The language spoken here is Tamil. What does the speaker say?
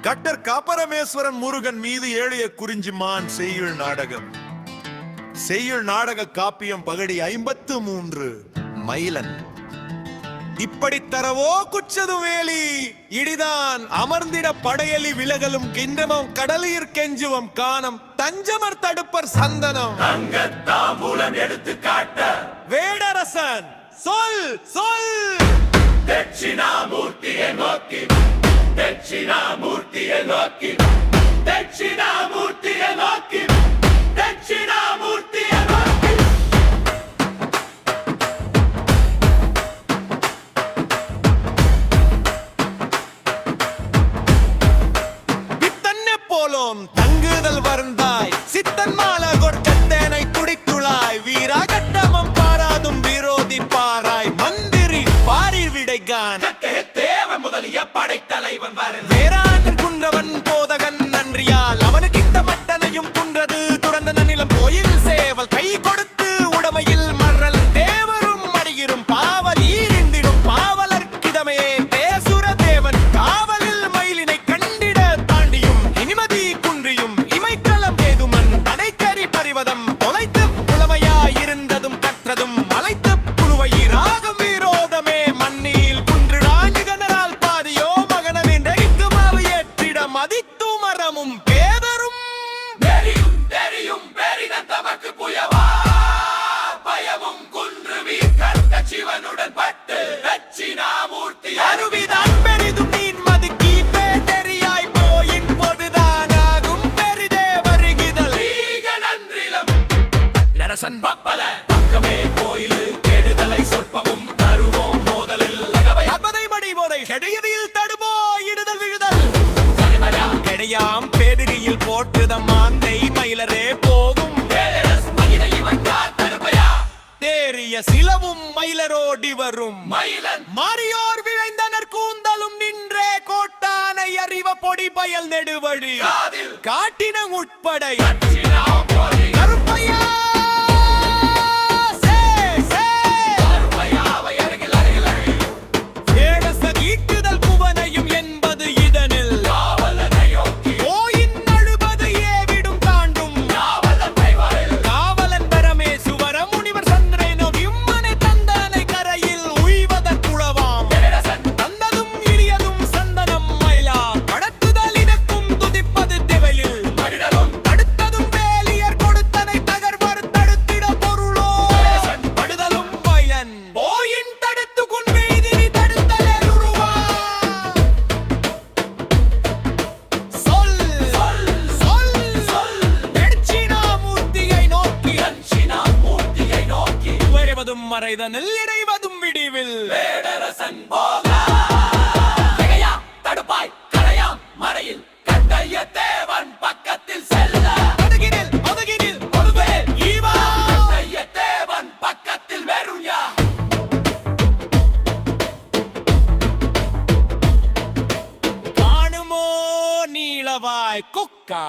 டாக்டர் காப்பரமேஸ்வரன் முருகன் மீது ஏழிய குறிஞ்சிமான் செய்யுள் நாடகம். செய்யுள் நாடக காப்பியம் பகடி 53. மயிலன். இப்படித்தரவோ குச்சது வேலி இடிதான் அமர்ந்திட படையலி விலகலும் கிண்டமம் கடலீர் கெஞ்சுவம் காணம் தஞ்சமர் தடுப்பர் சந்தனம் தாம்பூலம் எடுத்து காட்ட வேடரசன் சொல் சொல். தட்சிணாமூர்த்தியை நோக்கி தட்சிணாமூர்த்தியை நோக்கி தட்சிணாமூர்த்தியை நோக்கி தட்சிணாமூர்த்தியை நோக்கி பித்தன்ன போலும் தங்குதல் வருந்தாய் சித்தன் மால கொட்கத்தேனை குடித்துளாய் வீரா கட்டமம் பாராதும் விரோதி பாராய் மந்திரி பாரில் விடைகான் தேவன் முதலிய படைத்தலைவன் வரும் வேறாண்டன் குன்றவன் போதகன் நன்றியால் அவனுக்கு இந்த மட்டனையும் குன்றது துறந்த நிலம் கோயில் சேவல் கை கொடுத்து உடமையில் மறல் தேவரும் மடியிரும் பாவல் ஈரிந்திடும் பாவலர்க்கிதமே தேசுர தேவன் காவலில் மயிலினை கண்டிட தாண்டியும் இனிமதி குன்றியும் இமைக்களம் ஏதுமன் தடைக்கறி பறிவதம் தொலைத்து புலமையாயிருந்ததும் கற்றதும் மலைத்து புழுவையிராகும் விரோதமே மண்ணில் குன்றுடாங்கு கனரால் பாதியோ மகனவின் எகித்துமாவு ஏற்றிட மதித்து மரமும் பேதரும் தெரியும் பெரிதன் தமக்கு புயவா பயமும் குன்று வீக்கற்க சிவனுடன் பட்டு தட்சிணாமூர்த்தி அருவிதான் பெரிதும் நீன் மதுக்கி பேதறியாய் போயின் பொதுதானாகும் பெரிதே வருகிதல் நன்றிலம் நரசன் பப்பல பக்கமே கோயிலு கெடுதலை சொற்பமும் தருவோம் மோதலில் அகவை அப்பதை மடி போதை கெடையதில் தடுபோ இடுதல் விழுதல் கெடையாம் பேதிரியில் போட்டுதம் மாந்தை மயிலரே போகும் தேறிய சிலவும் மயிலரோடி வரும் மயிலன் மாறியோர் விழைந்தனர் கூந்தலும் நின்றே கோட்டானை அறிவ பொடி பயல் நெடுவழி காட்டின உட்படை கருப்பையா ஈட்டுதல் குவனையும் என்பது இதனில் கோயின் அழுவது ஏவிடும் தாண்டும் காவலன் பரமேசுவர முனிவர் சந்திரனோ இம்மனை தந்தானை கரையில் உய்வதற் குளவாம் தந்ததும் இனியதும் சந்தனம் மயிலா கடத்துதல் இனக்கும் துதிப்பது திவையில் தடுத்ததும் வேலியர் கொடுத்தனை தகர்வர் தடுத்திட பொருளோ படுதலும் பயன் போயின் தடுத்து குன்மீதினி தடுத்தலே உருவா சொல் சொல் சொல் தட்சிணாமூர்த்தியை நோக்கி தட்சிணாமூர்த்தியை நோக்கி வருவதும் மறைதனில் இடைவதும் விடிவில் வேடரசன் போகா திகையாம் தடுப்பாய் கரையாம் மறையில் கட்டைய தேவன் பக்கத்தில் செல்ல ஒதுகினில் ஒதுகினில் ஒதுவேல் ஈவா கட்டைய தேவன் பக்கத்தில் வெறுயா காணுமோ நீளவாய் குக்கா